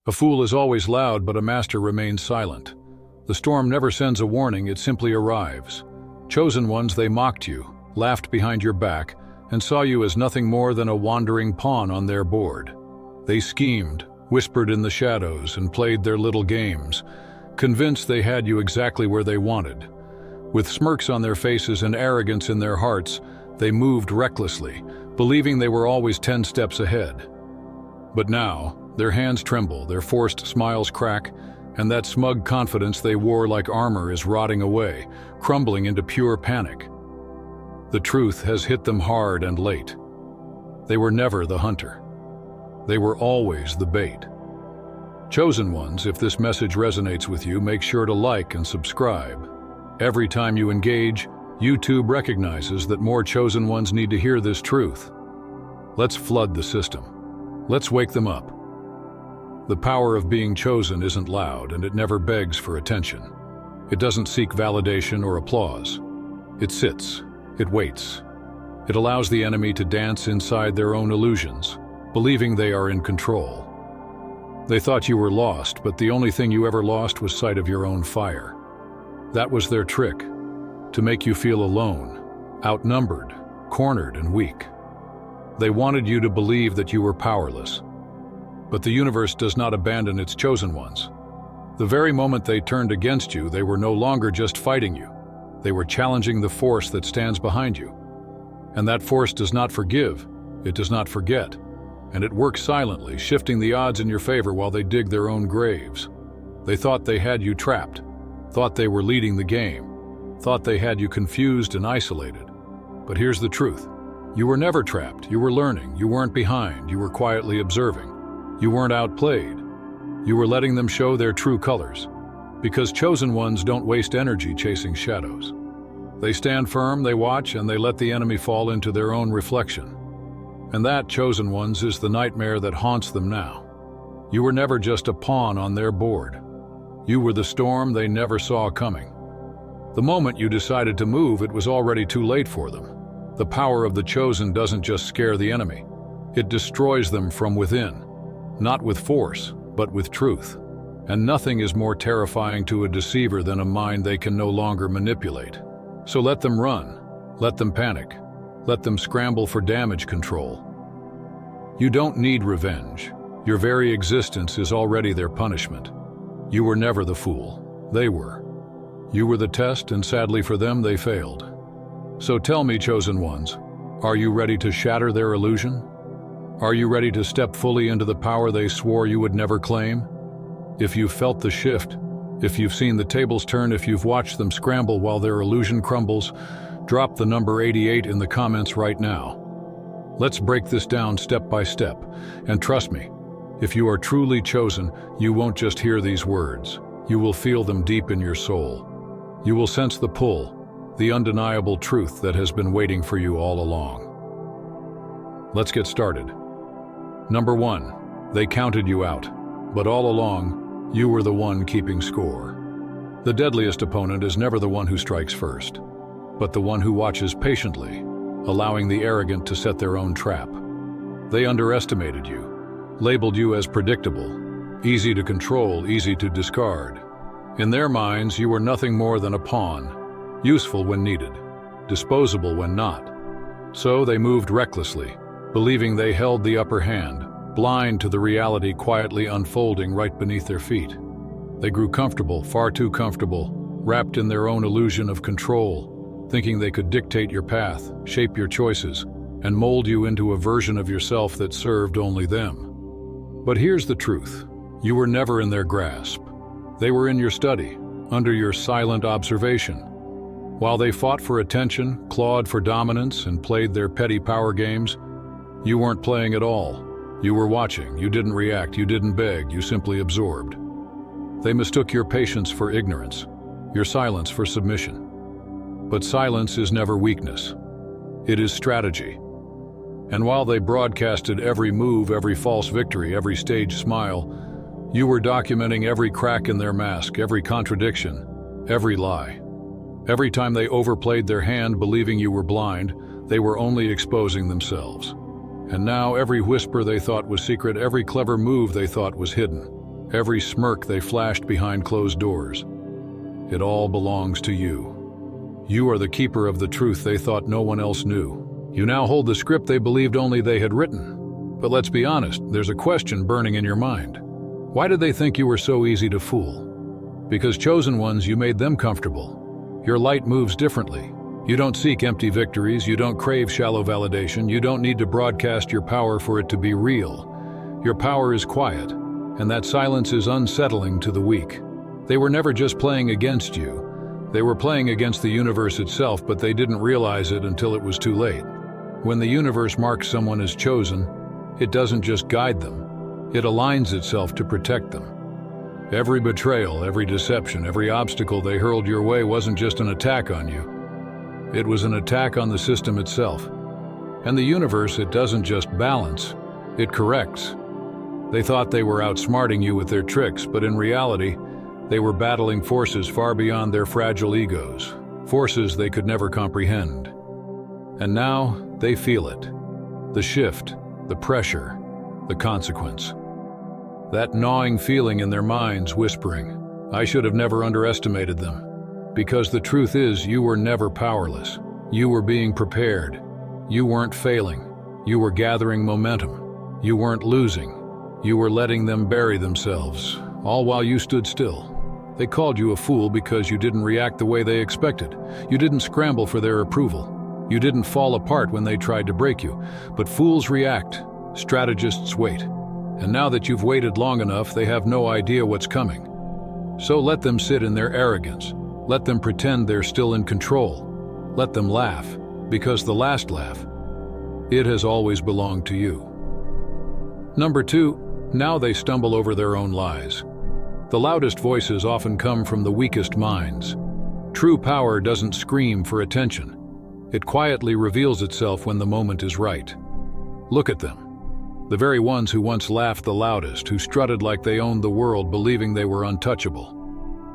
A fool is always loud, but a master remains silent. The storm never sends a warning, it simply arrives. Chosen ones, they mocked you, laughed behind your back, and saw you as nothing more than a wandering pawn on their board. They schemed, whispered in the shadows, and played their little games, convinced they had you exactly where they wanted. With smirks on their faces and arrogance in their hearts, they moved recklessly, believing they were always 10 steps ahead. But now, their hands tremble, their forced smiles crack, and that smug confidence they wore like armor is rotting away, crumbling into pure panic. The truth has hit them hard and late. They were never the hunter. They were always the bait. Chosen ones, if this message resonates with you, make sure to like and subscribe. Every time you engage, YouTube recognizes that more chosen ones need to hear this truth. Let's flood the system. Let's wake them up. The power of being chosen isn't loud, and it never begs for attention. It doesn't seek validation or applause. It sits. It waits. It allows the enemy to dance inside their own illusions, believing they are in control. They thought you were lost, but the only thing you ever lost was sight of your own fire. That was their trick, to make you feel alone, outnumbered, cornered, and weak. They wanted you to believe that you were powerless. But the universe does not abandon its chosen ones. The very moment they turned against you, they were no longer just fighting you. They were challenging the force that stands behind you. And that force does not forgive, it does not forget, and it works silently, shifting the odds in your favor while they dig their own graves. They thought they had you trapped, thought they were leading the game, thought they had you confused and isolated. But here's the truth. You were never trapped. You were learning. You weren't behind. You were quietly observing. You weren't outplayed. You were letting them show their true colors. Because chosen ones don't waste energy chasing shadows. They stand firm, they watch, and they let the enemy fall into their own reflection. And that, chosen ones, is the nightmare that haunts them now. You were never just a pawn on their board. You were the storm they never saw coming. The moment you decided to move, it was already too late for them. The power of the chosen doesn't just scare the enemy. It destroys them from within. Not with force, but with truth. And nothing is more terrifying to a deceiver than a mind they can no longer manipulate. So let them run. Let them panic. Let them scramble for damage control. You don't need revenge. Your very existence is already their punishment. You were never the fool. They were. You were the test, and sadly for them, they failed. So tell me, chosen ones, are you ready to shatter their illusion? Are you ready to step fully into the power they swore you would never claim? If you've felt the shift, if you've seen the tables turn, if you've watched them scramble while their illusion crumbles, drop the number 88 in the comments right now. Let's break this down step by step, and trust me, if you are truly chosen, you won't just hear these words. You will feel them deep in your soul. You will sense the pull, the undeniable truth that has been waiting for you all along. Let's get started. Number 1, they counted you out, but all along, you were the one keeping score. The deadliest opponent is never the one who strikes first, but the one who watches patiently, allowing the arrogant to set their own trap. They underestimated you, labeled you as predictable, easy to control, easy to discard. In their minds, you were nothing more than a pawn, useful when needed, disposable when not. So they moved recklessly, believing they held the upper hand, blind to the reality quietly unfolding right beneath their feet. They grew comfortable, far too comfortable, wrapped in their own illusion of control, thinking they could dictate your path, shape your choices, and mold you into a version of yourself that served only them. But here's the truth. You were never in their grasp. They were in your study, under your silent observation. While they fought for attention, clawed for dominance, and played their petty power games, you weren't playing at all. You were watching, you didn't react, you didn't beg, you simply absorbed. They mistook your patience for ignorance, your silence for submission. But silence is never weakness. It is strategy. And while they broadcasted every move, every false victory, every staged smile, you were documenting every crack in their mask, every contradiction, every lie. Every time they overplayed their hand believing you were blind, they were only exposing themselves. And now every whisper they thought was secret, every clever move they thought was hidden, every smirk they flashed behind closed doors. It all belongs to you. You are the keeper of the truth they thought no one else knew. You now hold the script they believed only they had written. But let's be honest, there's a question burning in your mind. Why did they think you were so easy to fool? Because chosen ones, you made them comfortable. Your light moves differently. You don't seek empty victories, you don't crave shallow validation, you don't need to broadcast your power for it to be real. Your power is quiet, and that silence is unsettling to the weak. They were never just playing against you. They were playing against the universe itself, but they didn't realize it until it was too late. When the universe marks someone as chosen, it doesn't just guide them. It aligns itself to protect them. Every betrayal, every deception, every obstacle they hurled your way wasn't just an attack on you. It was an attack on the system itself. And the universe, it doesn't just balance, it corrects. They thought they were outsmarting you with their tricks, but in reality, they were battling forces far beyond their fragile egos, forces they could never comprehend. And now, they feel it. The shift, the pressure, the consequence. That gnawing feeling in their minds whispering, I should have never underestimated them. Because the truth is, you were never powerless. You were being prepared. You weren't failing. You were gathering momentum. You weren't losing. You were letting them bury themselves, all while you stood still. They called you a fool because you didn't react the way they expected. You didn't scramble for their approval. You didn't fall apart when they tried to break you. But fools react. Strategists wait. And now that you've waited long enough, they have no idea what's coming. So let them sit in their arrogance. Let them pretend they're still in control. Let them laugh, because the last laugh, it has always belonged to you. Number 2, now they stumble over their own lies. The loudest voices often come from the weakest minds. True power doesn't scream for attention. It quietly reveals itself when the moment is right. Look at them. The very ones who once laughed the loudest, who strutted like they owned the world, believing they were untouchable.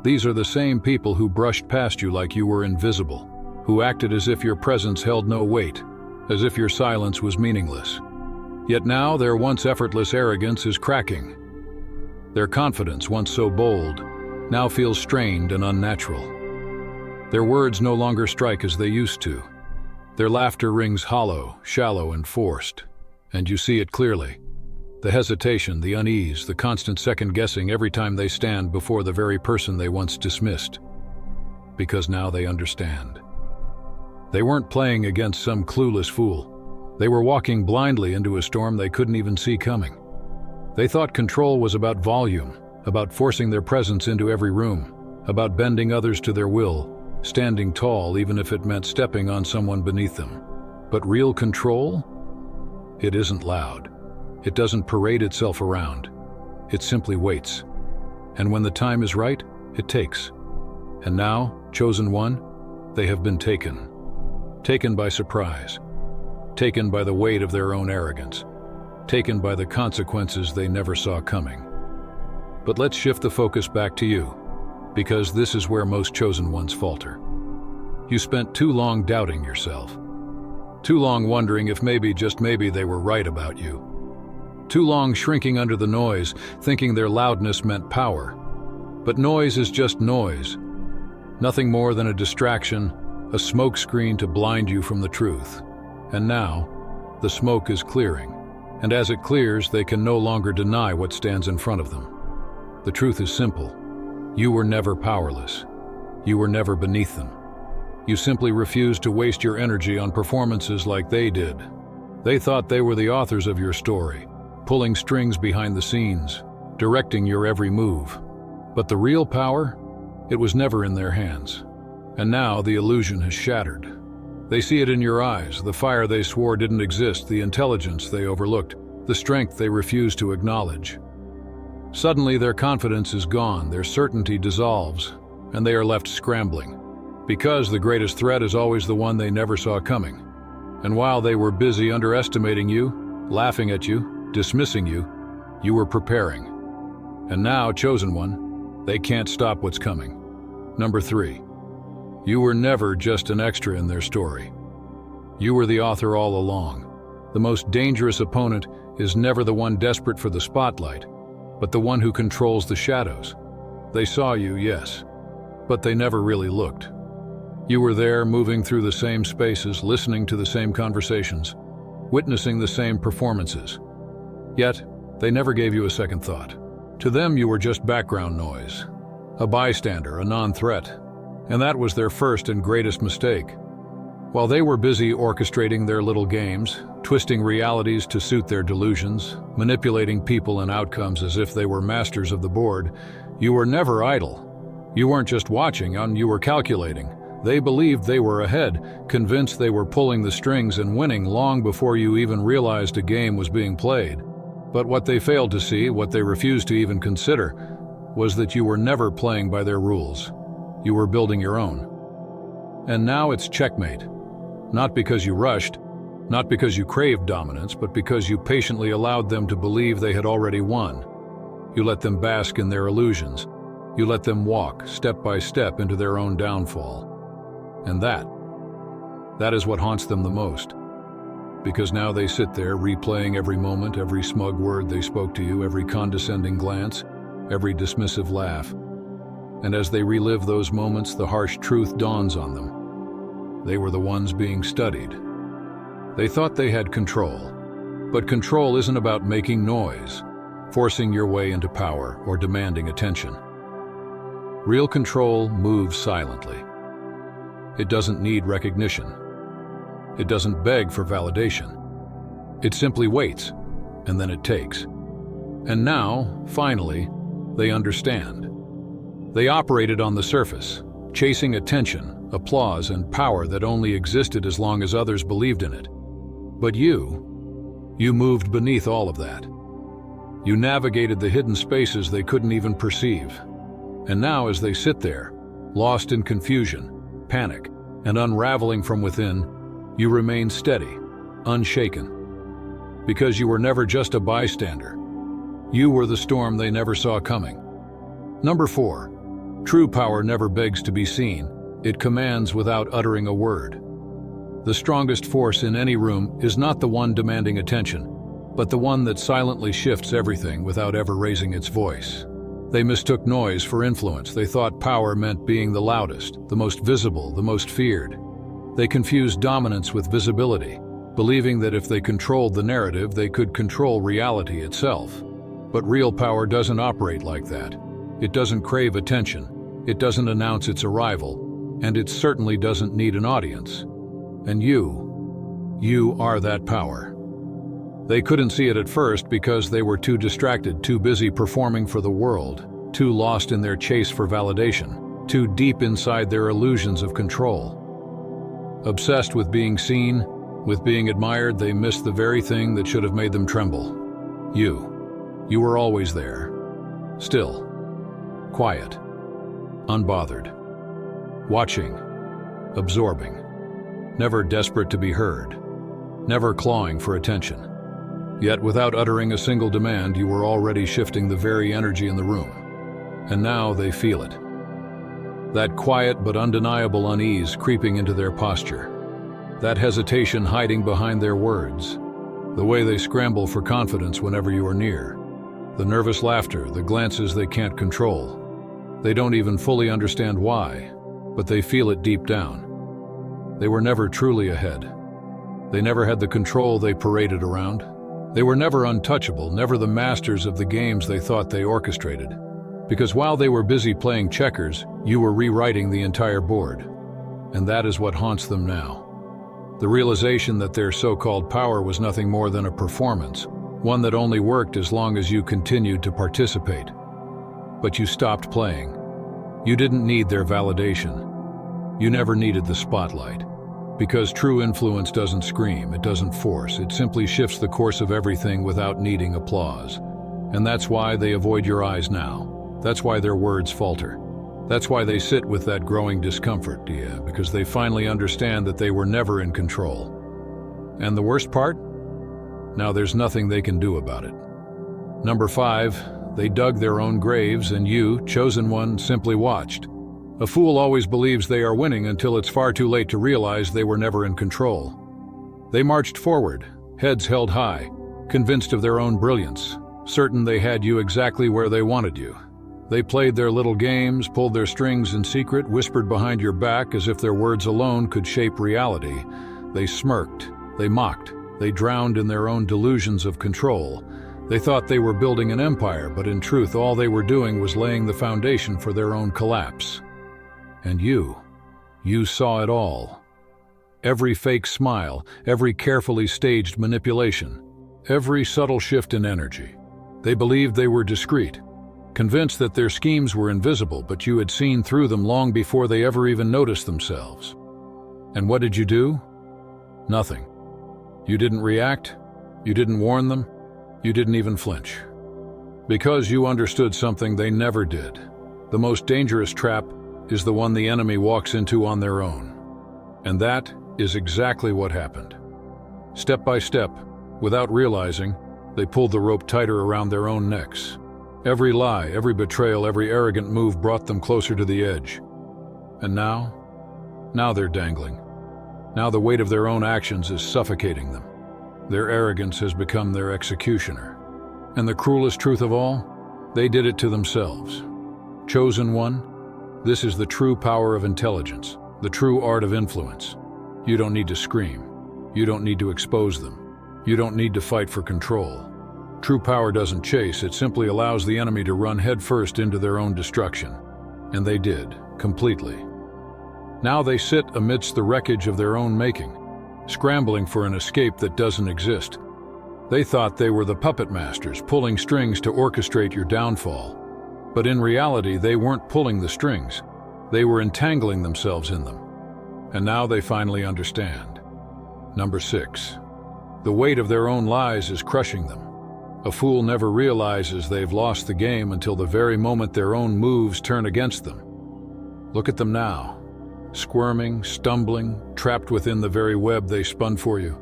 These are the same people who brushed past you like you were invisible, who acted as if your presence held no weight, as if your silence was meaningless. Yet now their once effortless arrogance is cracking. Their confidence, once so bold, now feels strained and unnatural. Their words no longer strike as they used to. Their laughter rings hollow, shallow, and forced. And you see it clearly. The hesitation, the unease, the constant second-guessing every time they stand before the very person they once dismissed. Because now they understand. They weren't playing against some clueless fool. They were walking blindly into a storm they couldn't even see coming. They thought control was about volume, about forcing their presence into every room, about bending others to their will, standing tall even if it meant stepping on someone beneath them. But real control? It isn't loud. It doesn't parade itself around. It simply waits. And when the time is right, it takes. And now, chosen one, they have been taken. Taken by surprise. Taken by the weight of their own arrogance. Taken by the consequences they never saw coming. But let's shift the focus back to you, because this is where most chosen ones falter. You spent too long doubting yourself. Too long wondering if maybe, just maybe, they were right about you. Too long shrinking under the noise, thinking their loudness meant power. But noise is just noise. Nothing more than a distraction, a smokescreen to blind you from the truth. And now, the smoke is clearing. And as it clears, they can no longer deny what stands in front of them. The truth is simple. You were never powerless. You were never beneath them. You simply refused to waste your energy on performances like they did. They thought they were the authors of your story, pulling strings behind the scenes, directing your every move. But the real power, it was never in their hands. And now the illusion has shattered. They see it in your eyes, the fire they swore didn't exist, the intelligence they overlooked, the strength they refused to acknowledge. Suddenly their confidence is gone, their certainty dissolves, and they are left scrambling. Because the greatest threat is always the one they never saw coming. And while they were busy underestimating you, laughing at you, dismissing you, you were preparing. And now, chosen one, they can't stop what's coming. Number 3. You were never just an extra in their story. You were the author all along. The most dangerous opponent is never the one desperate for the spotlight. but the one who controls the shadows. They saw you, yes, but they never really looked. You were there, moving through the same spaces, listening to the same conversations, witnessing the same performances. Yet, they never gave you a second thought. To them, you were just background noise, a bystander, a non-threat, and that was their first and greatest mistake. While they were busy orchestrating their little games, twisting realities to suit their delusions, manipulating people and outcomes as if they were masters of the board, you were never idle. You weren't just watching, you were calculating. They believed they were ahead, convinced they were pulling the strings and winning long before you even realized a game was being played. But what they failed to see, what they refused to even consider, was that you were never playing by their rules. You were building your own. And now it's checkmate. Not because you rushed, not because you craved dominance, but because you patiently allowed them to believe they had already won. You let them bask in their illusions. You let them walk, step by step, into their own downfall. And that is what haunts them the most. Because now they sit there replaying every moment, every smug word they spoke to you, every condescending glance, every dismissive laugh. And as they relive those moments, the harsh truth dawns on them. They were the ones being studied. They thought they had control. But control isn't about making noise, forcing your way into power, or demanding attention. Real control moves silently. It doesn't need recognition. It doesn't beg for validation. It simply waits, and then it takes. And now, finally, they understand. They operated on the surface, chasing attention, applause, and power that only existed as long as others believed in it. But you moved beneath all of that. You navigated the hidden spaces they couldn't even perceive. And now, as they sit there, lost in confusion, panic, and unraveling from within, you remain steady, unshaken. Because you were never just a bystander. You were the storm they never saw coming. Number 4, true power never begs to be seen. It commands without uttering a word. The strongest force in any room is not the one demanding attention, but the one that silently shifts everything without ever raising its voice. They mistook noise for influence. They thought power meant being the loudest, the most visible, the most feared. They confused dominance with visibility, believing that if they controlled the narrative, they could control reality itself. But real power doesn't operate like that. It doesn't crave attention. It doesn't announce its arrival. And it certainly doesn't need an audience. And you are that power. They couldn't see it at first because they were too distracted, too busy performing for the world, too lost in their chase for validation, too deep inside their illusions of control. Obsessed with being seen, with being admired, they missed the very thing that should have made them tremble. You were always there. Still, quiet, unbothered. Watching, absorbing, never desperate to be heard, never clawing for attention. Yet without uttering a single demand, you were already shifting the very energy in the room. And now they feel it. That quiet but undeniable unease creeping into their posture. That hesitation hiding behind their words. The way they scramble for confidence whenever you are near. The nervous laughter, the glances they can't control. They don't even fully understand why, but they feel it deep down. They were never truly ahead. They never had the control they paraded around. They were never untouchable, never the masters of the games they thought they orchestrated. Because while they were busy playing checkers, you were rewriting the entire board. And that is what haunts them now. The realization that their so-called power was nothing more than a performance, one that only worked as long as you continued to participate. But you stopped playing. You didn't need their validation. You never needed the spotlight. Because true influence doesn't scream, it doesn't force, it simply shifts the course of everything without needing applause. And that's why they avoid your eyes now. That's why their words falter. That's why they sit with that growing discomfort, because they finally understand that they were never in control. And the worst part? Now there's nothing they can do about it. Number 5, they dug their own graves and you, chosen one, simply watched. A fool always believes they are winning until it's far too late to realize they were never in control. They marched forward, heads held high, convinced of their own brilliance, certain they had you exactly where they wanted you. They played their little games, pulled their strings in secret, whispered behind your back as if their words alone could shape reality. They smirked, they mocked, they drowned in their own delusions of control. They thought they were building an empire, but in truth all they were doing was laying the foundation for their own collapse. And you saw it all. Every fake smile, every carefully staged manipulation, every subtle shift in energy. They believed they were discreet, convinced that their schemes were invisible, but you had seen through them long before they ever even noticed themselves. And what did you do? Nothing. You didn't react, you didn't warn them, you didn't even flinch. Because you understood something they never did. The most dangerous trap is the one the enemy walks into on their own. And that is exactly what happened. Step by step, without realizing, they pulled the rope tighter around their own necks. Every lie, every betrayal, every arrogant move brought them closer to the edge. And now they're dangling. Now the weight of their own actions is suffocating them. Their arrogance has become their executioner. And the cruelest truth of all, they did it to themselves. Chosen one, this is the true power of intelligence, the true art of influence. You don't need to scream. You don't need to expose them. You don't need to fight for control. True power doesn't chase, it simply allows the enemy to run headfirst into their own destruction. And they did, completely. Now they sit amidst the wreckage of their own making, scrambling for an escape that doesn't exist. They thought they were the puppet masters, pulling strings to orchestrate your downfall. But in reality, they weren't pulling the strings. They were entangling themselves in them. And now they finally understand. Number 6. The weight of their own lies is crushing them. A fool never realizes they've lost the game until the very moment their own moves turn against them. Look at them now, squirming, stumbling, trapped within the very web they spun for you.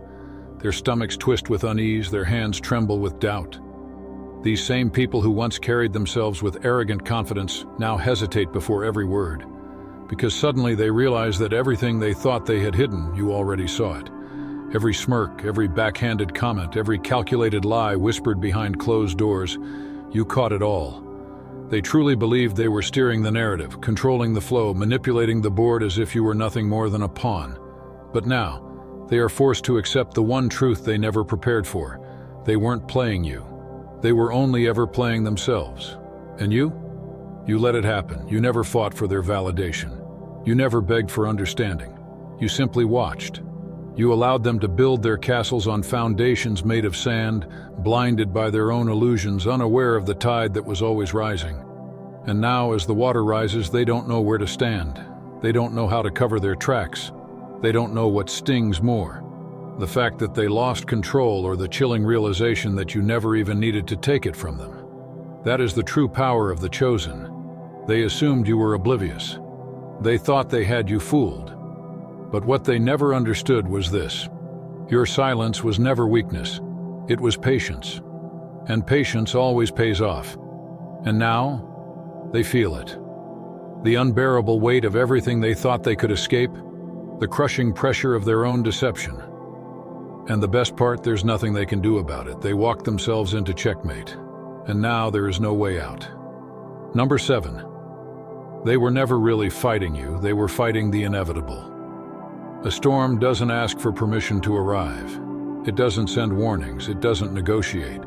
Their stomachs twist with unease, their hands tremble with doubt. These same people who once carried themselves with arrogant confidence now hesitate before every word, because suddenly they realize that everything they thought they had hidden, you already saw it. Every smirk, every backhanded comment, every calculated lie whispered behind closed doors, you caught it all. They truly believed they were steering the narrative, controlling the flow, manipulating the board as if you were nothing more than a pawn. But now, they are forced to accept the one truth they never prepared for. They weren't playing you. They were only ever playing themselves. And you? You let it happen. You never fought for their validation. You never begged for understanding. You simply watched. You allowed them to build their castles on foundations made of sand, blinded by their own illusions, unaware of the tide that was always rising. And now, as the water rises, they don't know where to stand. They don't know how to cover their tracks. They don't know what stings more. The fact that they lost control, or the chilling realization that you never even needed to take it from them. That is the true power of the chosen. They assumed you were oblivious. They thought they had you fooled. But what they never understood was this. Your silence was never weakness. It was patience. And patience always pays off. And now, they feel it. The unbearable weight of everything they thought they could escape, the crushing pressure of their own deception. And the best part, there's nothing they can do about it. They walked themselves into checkmate. And now there is no way out. Number 7. They were never really fighting you. They were fighting the inevitable. A storm doesn't ask for permission to arrive. It doesn't send warnings. It doesn't negotiate.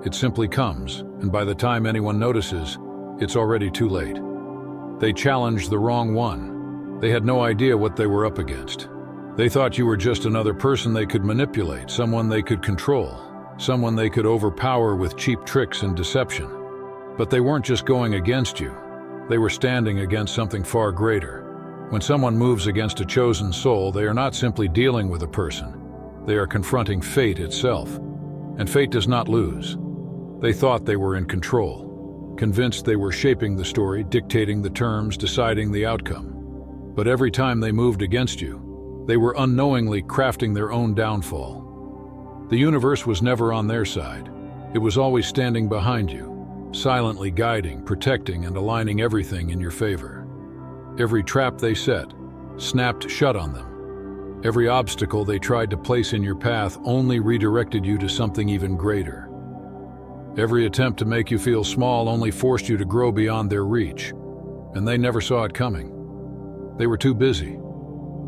It simply comes, and by the time anyone notices, it's already too late. They challenged the wrong one. They had no idea what they were up against. They thought you were just another person they could manipulate, someone they could control, someone they could overpower with cheap tricks and deception. But they weren't just going against you. They were standing against something far greater. When someone moves against a chosen soul, they are not simply dealing with a person. They are confronting fate itself. And fate does not lose. They thought they were in control, convinced they were shaping the story, dictating the terms, deciding the outcome. But every time they moved against you, they were unknowingly crafting their own downfall. The universe was never on their side. It was always standing behind you, silently guiding, protecting, and aligning everything in your favor. Every trap they set snapped shut on them. Every obstacle they tried to place in your path only redirected you to something even greater. Every attempt to make you feel small only forced you to grow beyond their reach, and they never saw it coming. They were too busy,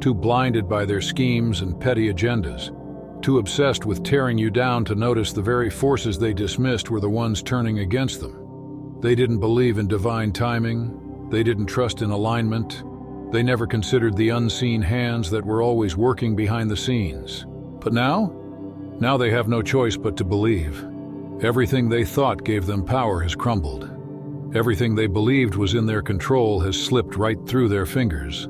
too blinded by their schemes and petty agendas, too obsessed with tearing you down to notice the very forces they dismissed were the ones turning against them. They didn't believe in divine timing. They didn't trust in alignment. They never considered the unseen hands that were always working behind the scenes. But now they have no choice but to believe. Everything they thought gave them power has crumbled. Everything they believed was in their control has slipped right through their fingers.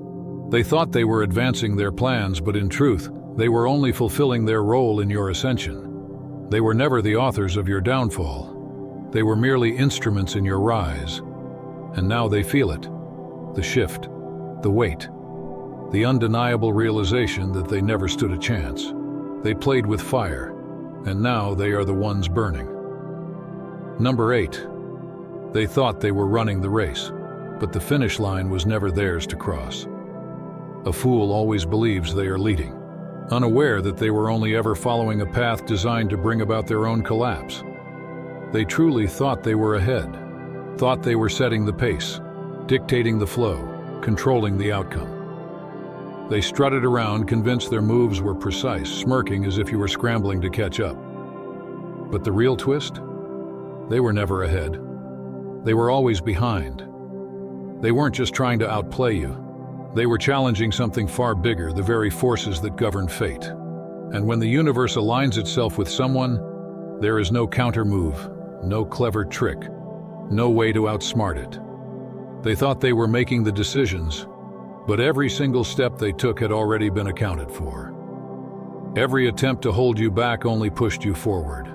They thought they were advancing their plans, but in truth, they were only fulfilling their role in your ascension. They were never the authors of your downfall. They were merely instruments in your rise. And now they feel it. The shift, the weight, the undeniable realization that they never stood a chance. They played with fire, and now they are the ones burning. Number 8. They thought they were running the race, but the finish line was never theirs to cross. A fool always believes they are leading, unaware that they were only ever following a path designed to bring about their own collapse. They truly thought they were ahead, thought they were setting the pace, dictating the flow, controlling the outcome. They strutted around, convinced their moves were precise, smirking as if you were scrambling to catch up. But the real twist? They were never ahead. They were always behind. They weren't just trying to outplay you. They were challenging something far bigger, the very forces that govern fate. And when the universe aligns itself with someone, there is no counter move, no clever trick, no way to outsmart it. They thought they were making the decisions, but every single step they took had already been accounted for. Every attempt to hold you back only pushed you forward.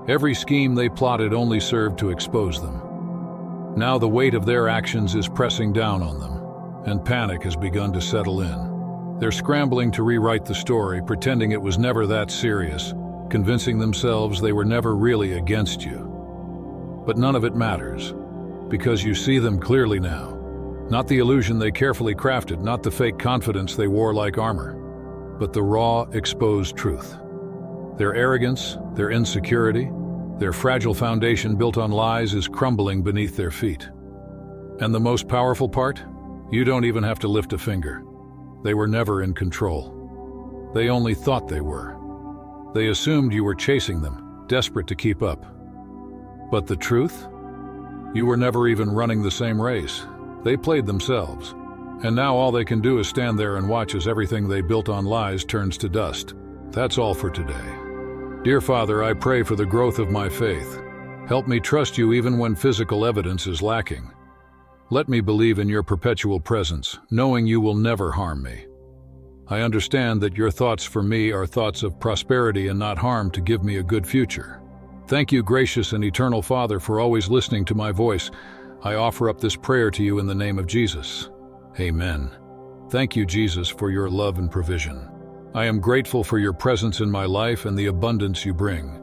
Every scheme they plotted only served to expose them. Now the weight of their actions is pressing down on them, and panic has begun to settle in. They're scrambling to rewrite the story, pretending it was never that serious, convincing themselves they were never really against you. But none of it matters, because you see them clearly now. Not the illusion they carefully crafted, not the fake confidence they wore like armor, but the raw, exposed truth. Their arrogance, their insecurity, their fragile foundation built on lies is crumbling beneath their feet. And the most powerful part? You don't even have to lift a finger. They were never in control. They only thought they were. They assumed you were chasing them, desperate to keep up. But the truth? You were never even running the same race. They played themselves. And now all they can do is stand there and watch as everything they built on lies turns to dust. That's all for today. Dear Father, I pray for the growth of my faith. Help me trust you even when physical evidence is lacking. Let me believe in your perpetual presence, knowing you will never harm me. I understand that your thoughts for me are thoughts of prosperity and not harm to give me a good future. Thank you, gracious and eternal Father, for always listening to my voice. I offer up this prayer to you in the name of Jesus. Amen. Thank you, Jesus, for your love and provision. I am grateful for your presence in my life and the abundance you bring.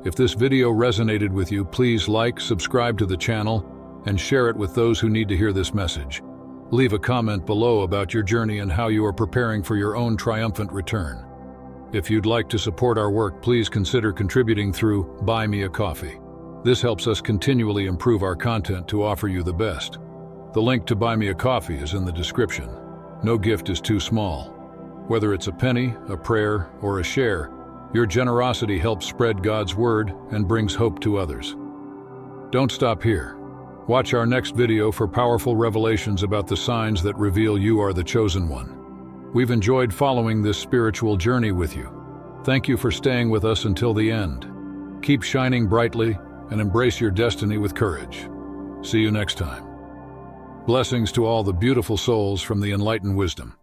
If this video resonated with you, please like, subscribe to the channel, and share it with those who need to hear this message. Leave a comment below about your journey and how you are preparing for your own triumphant return. If you'd like to support our work, please consider contributing through Buy Me a Coffee. This helps us continually improve our content to offer you the best. The link to Buy Me a Coffee is in the description. No gift is too small. Whether it's a penny, a prayer, or a share, your generosity helps spread God's word and brings hope to others. Don't stop here. Watch our next video for powerful revelations about the signs that reveal you are the chosen one. We've enjoyed following this spiritual journey with you. Thank you for staying with us until the end. Keep shining brightly and embrace your destiny with courage. See you next time. Blessings to all the beautiful souls from the Enlighten wisdom.